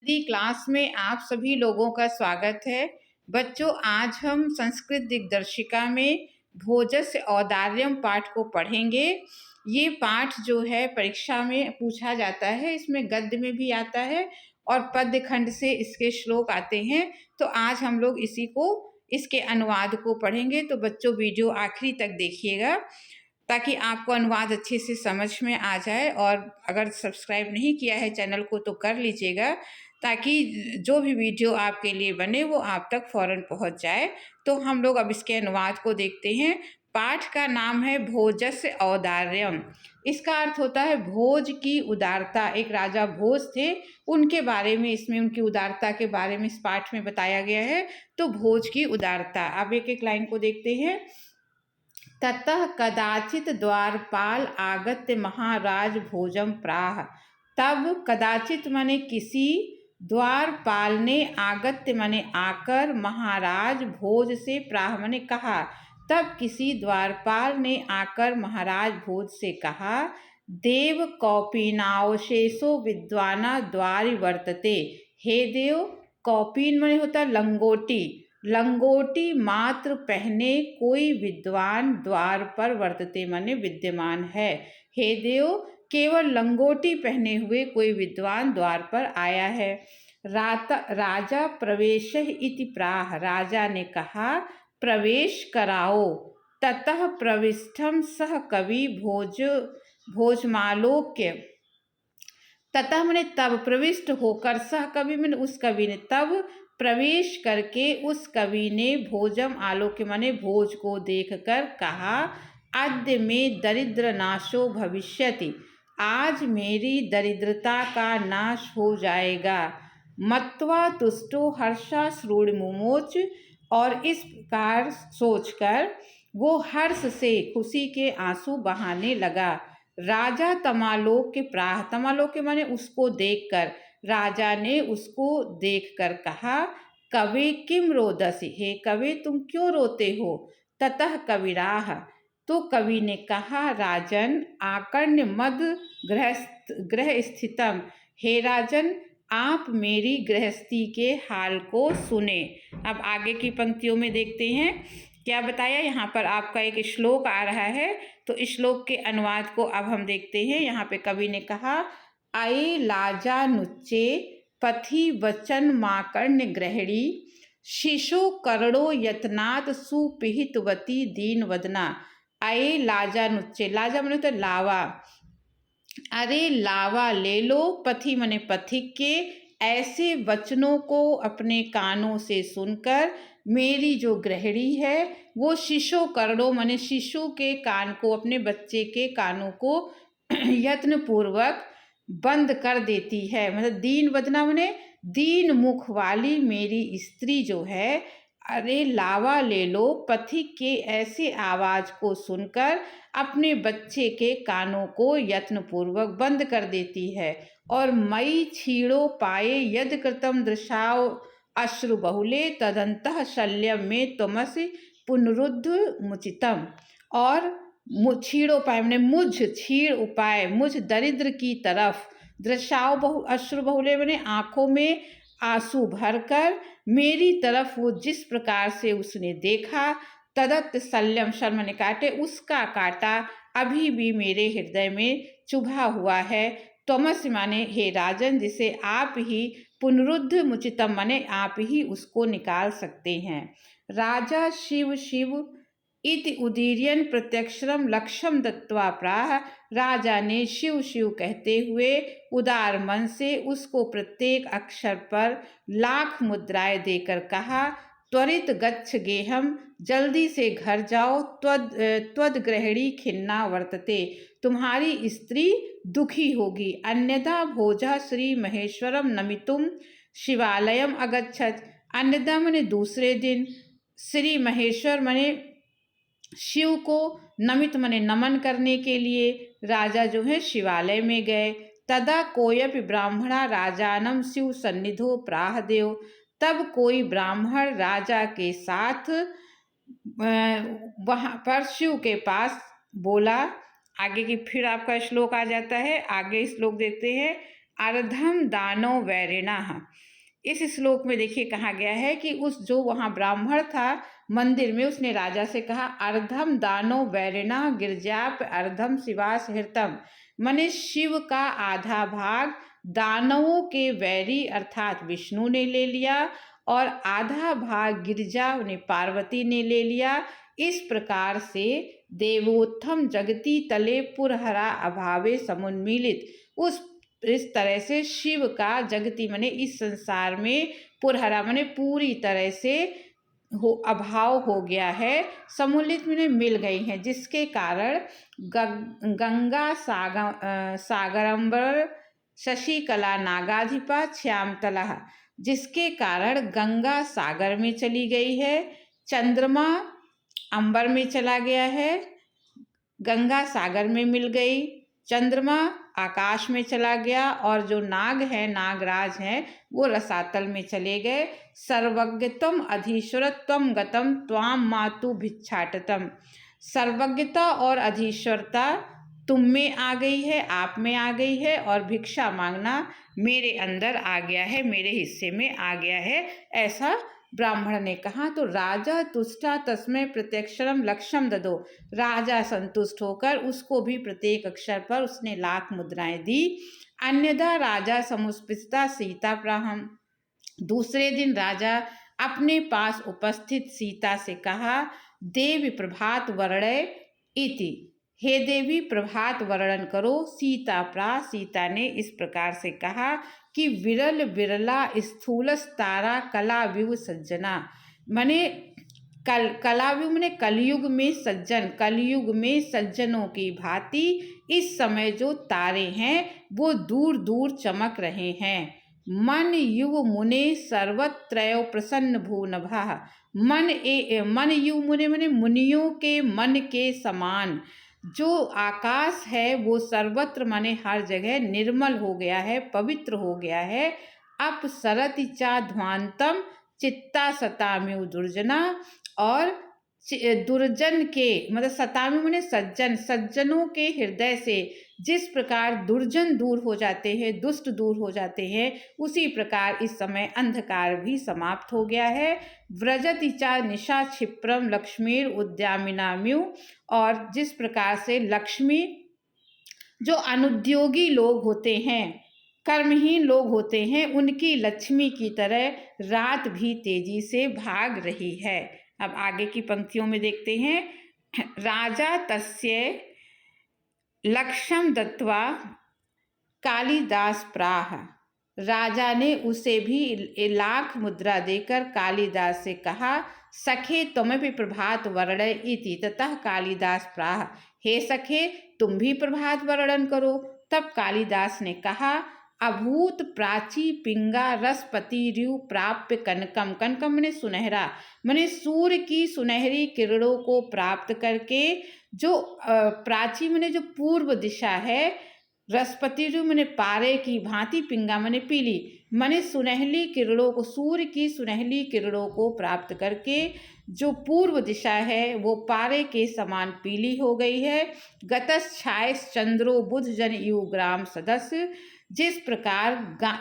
मेरी क्लास में आप सभी लोगों का स्वागत है। बच्चों, आज हम संस्कृत दिग्दर्शिका में भोजस्य औदार्यम पाठ को पढ़ेंगे। ये पाठ जो है परीक्षा में पूछा जाता है, इसमें गद्य में भी आता है और पद्य खंड से इसके श्लोक आते हैं। तो आज हम लोग इसके अनुवाद को पढ़ेंगे। तो बच्चों, वीडियो आखिरी तक देखिएगा ताकि आपको अनुवाद अच्छे से समझ में आ जाए। और अगर सब्सक्राइब नहीं किया है चैनल को तो कर लीजिएगा, ताकि जो भी वीडियो आपके लिए बने वो आप तक फ़ौरन पहुंच जाए। तो हम लोग अब इसके अनुवाद को देखते हैं। पाठ का नाम है भोजस्य औदार्यम। इसका अर्थ होता है भोज की उदारता। एक राजा भोज थे, उनके बारे में इसमें उनकी उदारता के बारे में इस पाठ में बताया गया है। तो भोज की उदारता। अब एक एक लाइन को देखते हैं। ततः कदाचित द्वारपाल आगत्य महाराज भोजम प्राह। तब कदाचित माने किसी, द्वारपाल ने, आगत्य माने आकर, महाराज भोज से, प्राह माने कहा। तब किसी द्वारपाल ने आकर महाराज भोज से कहा, देव कौपीनावशेषो विद्वाना द्वारि वर्तते। हे देव, कौपीन माने होता लंगोटी, लंगोटी मात्र पहने कोई विद्वान द्वार पर वर्तते माने विद्यमान है। हे देव, केवल लंगोटी पहने हुए कोई विद्वान द्वार पर आया है। राजा प्रवेश इति प्राह। राजा ने कहा, प्रवेश कराओ। ततः प्रविष्टम सह कवि भोजमालोक्य। ततः मैंने तब, प्रविष्ट होकर, सह कवि मैंने उस कवि ने, तब प्रवेश करके उस कवि ने, भोजम आलोक्य माने भोज को देखकर कहा, अद्य में दरिद्र नाशो भविष्यति। आज मेरी दरिद्रता का नाश हो जाएगा। मत्वा तुष्टो हर्षा श्रूण मुमोच। और इस प्रकार सोचकर वो हर्ष से खुशी के आंसू बहाने लगा। राजा तमालोक के प्राह। तमालोक के माने उसको देखकर। राजा ने उसको देखकर कहा, कवि किम रोदसी। हे कवि, तुम क्यों रोते हो। ततः कविराह। तो कवि ने कहा, राजन आकर्ण्य मद ग्रह स्थितम। हे राजन, आप मेरी गृहस्थी के हाल को सुने। अब आगे की पंक्तियों में देखते हैं क्या बताया। यहाँ पर आपका एक श्लोक आ रहा है, तो इस श्लोक के अनुवाद को अब हम देखते हैं। यहाँ पे कवि ने कहा, अये लाजा नुच्चे पथि वचन माकर्ण्य ग्रहणी। शिशो करणो यत्नात् सुपिहितवती दीन वदना। अये लाजा नुच्चे। लाजा माने तो लावा। अरे लावा ले लो। पथि माने पथिक के। ऐसे वचनों को अपने कानों से सुनकर मेरी जो गृहिणी है वो शिशु करणों माने शिशु के कान को, अपने बच्चे के कानों को यत्न पूर्वक बंद कर देती है। मतलब दीन वदना माने दीन मुख वाली मेरी स्त्री जो है, अरे लावा ले लो, पथिक के ऐसे आवाज को सुनकर अपने बच्चे के कानों को यत्न पूर्वक बंद कर देती है। और मई छीड़ो पाए यद कृतम दृशाव अश्रु बहुले तदंतः शल्यम में तमसि पुनरुद्ध मुचितम। और छीड़ो पाए मैंने मुझ, छीड़ उपाय, मुझ दरिद्र की तरफ, दृशाव अश्रु बहुले मैंने आंखों में आंसू भरकर, मेरी तरफ वो जिस प्रकार से उसने देखा, तदत शल्यम, शर्म ने काटे, उसका काटा अभी भी मेरे हृदय में चुभा हुआ है। तमस माने हे राजन, जिसे आप ही, पुनरुद्ध मुचितम माने आप ही उसको निकाल सकते हैं। राजा शिव शिव इति उदीर्यन प्रत्यक्षरम लक्ष्यम दत्वा प्राह। राजा ने शिव शिव कहते हुए उदार मन से उसको प्रत्येक अक्षर पर लाख मुद्राएं देकर कहा, त्वरित गच्छ गेहम, जल्दी से घर जाओ। त्वद गृहिणी खिन्ना वर्तते, तुम्हारी स्त्री दुखी होगी। अन्यथा भोजा श्री महेश्वरम नमितुम शिवालयम अगच्छत। अन्यथा माने दूसरे दिन, श्री महेश्वर माने शिव को, नमित माने नमन करने के लिए राजा जो है शिवालय में गए। तदा कोयपि ब्राह्मणा राजानम शिव सन्निधो प्राह देव। तब कोई ब्राह्मण राजा के साथ वहाँ पर शिव के पास बोला। आगे की फिर आपका श्लोक आ जाता है। आगे श्लोक देखते हैं। अर्धम दानो वैरिणः। इस श्लोक में देखिए कहा गया है कि उस जो वहाँ ब्राह्मण था मंदिर में, उसने राजा से कहा अर्धम दानो वैरिणः गिरजाप अर्धम शिवास हृतम, माने शिव का आधा भाग दानवों के वैरी अर्थात विष्णु ने ले लिया और आधा भाग गिरजा ने पार्वती ने ले लिया। इस प्रकार से देवोत्थम जगती तले पुरहरा अभावे समुन्मीलित, इस तरह से शिव का जगती मने इस संसार में पुरहरा मने पूरी तरह से अभाव हो गया है, समुलित में मिल गई हैं, जिसके कारण गंगा सागरंबर शशिकला नागाधिपा श्यामतला, जिसके कारण गंगा सागर में चली गई है, चंद्रमा अंबर में चला गया है, गंगा सागर में मिल गई, चंद्रमा आकाश में चला गया और जो नाग है नागराज हैं वो रसातल में चले गए। सर्वज्ञतम अधीश्वरत्वम गतम त्वाम मातु भिक्षाटतम, सर्वज्ञता और अधीश्वरता तुम में आ गई है, आप में आ गई है, और भिक्षा मांगना मेरे अंदर आ गया है, मेरे हिस्से में आ गया है, ऐसा ब्राह्मण ने कहा। तो राजा तुष्टा तस्मै प्रत्यक्षरम लक्षम ददो, राजा संतुष्ट होकर उसको भी प्रत्येक अक्षर पर उसने लाख मुद्राएं दी। अन्यथा राजा समुस्पिता सीता प्राहम, दूसरे दिन राजा अपने पास उपस्थित सीता से कहा देवी प्रभात वर्णय इति, हे देवी प्रभात वर्णन करो। सीता प्रा, सीता ने इस प्रकार से कहा कि विरल विरला स्थूलस्तारा कलाव्यूह सज्जना, मने कलाव्यूह मने कलयुग में सज्जन, कलयुग में सज्जनों की भांति इस समय जो तारे हैं वो दूर दूर चमक रहे हैं। मन युव मुने सर्वत्रयो प्रसन्न भूनभा, मन युव मुने मने मुनियों के मन के समान जो आकाश है वो सर्वत्र माने हर जगह निर्मल हो गया है, पवित्र हो गया है। अप सरति चा ध्वांतम चित्ता सताम्यु दुर्जना, और दुर्जन के मतलब सताम्यु माने सज्जन, सज्जनों के हृदय से जिस प्रकार दुर्जन दूर हो जाते हैं, दुष्ट दूर हो जाते हैं, उसी प्रकार इस समय अंधकार भी समाप्त हो गया है। व्रजति चा निशा क्षिप्रम लक्ष्मीर उद्यामिनाम्यु, और जिस प्रकार से लक्ष्मी जो अनुद्योगी लोग होते हैं, कर्महीन लोग होते हैं, उनकी लक्ष्मी की तरह रात भी तेजी से भाग रही है। अब आगे की पंक्तियों में देखते हैं। राजा तस्य लक्ष्यम दत्वा कालिदास प्राह, राजा ने उसे भी लाख मुद्रा देकर कालिदास से कहा सखे तुम्हें प्रभात वर्णय इति, ततः कालिदास प्राह, हे सखे तुम भी प्रभात वर्णन करो। तब कालिदास ने कहा अभूत प्राची पिंगा रसपति र्यु प्राप्य कनकम, कनकम मने सुनहरा, मने सूर्य की सुनहरी किरणों को प्राप्त करके, जो प्राची मने जो पूर्व दिशा है, रसपति र्यु मने पारे की भांति, पिंगा मने पीली, मने सुनहली किरणों को, सूर्य की सुनहली किरणों को प्राप्त करके जो पूर्व दिशा है वो पारे के समान पीली हो गई है। गतश्छायस चंद्रो बुध जन यु ग्राम सदस्य, जिस प्रकार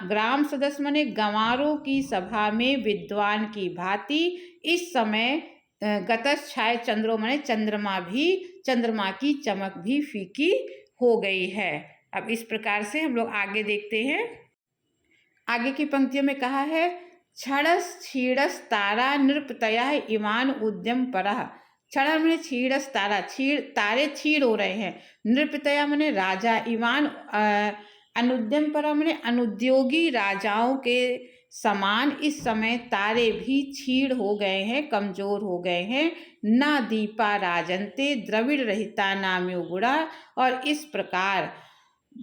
ग्राम सदस्य मने गंवारों की सभा में विद्वान की भांति इस समय गतश्छाय चंद्रो मने चंद्रमा भी, चंद्रमा की चमक भी फीकी हो गई है। अब इस प्रकार से हम लोग आगे देखते हैं। आगे की पंक्तियों में कहा है क्षणस क्षीणस तारा नृपतया इमान उद्यम परह, क्षण मने क्षीणस तारा, तारे क्षीण हो रहे हैं, नृपतया मने राजा, इमान अनुद्यम परह मने अनुद्योगी राजाओं के समान इस समय तारे भी क्षीण हो गए हैं, कमजोर हो गए हैं। ना दीपा राजन्ते द्रविड़ रहिता नाम्यो गुणा, और इस प्रकार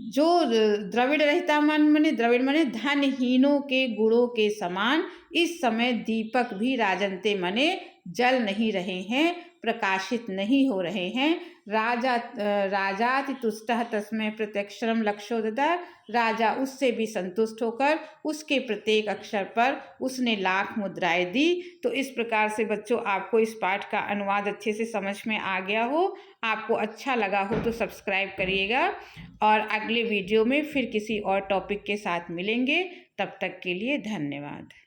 जो द्रविड़ रहिता मने द्रविड़ मने धनहीनों के गुणों के समान इस समय दीपक भी राजन्ते मने जल नहीं रहे हैं, प्रकाशित नहीं हो रहे हैं। राजाति तुष्टः तस्मै प्रत्यक्षरम लक्षोदता, राजा उससे भी संतुष्ट होकर उसके प्रत्येक अक्षर पर उसने लाख मुद्राएं दी। तो इस प्रकार से बच्चों आपको इस पाठ का अनुवाद अच्छे से समझ में आ गया हो, आपको अच्छा लगा हो तो सब्सक्राइब करिएगा और अगले वीडियो में फिर किसी और टॉपिक के साथ मिलेंगे। तब तक के लिए धन्यवाद।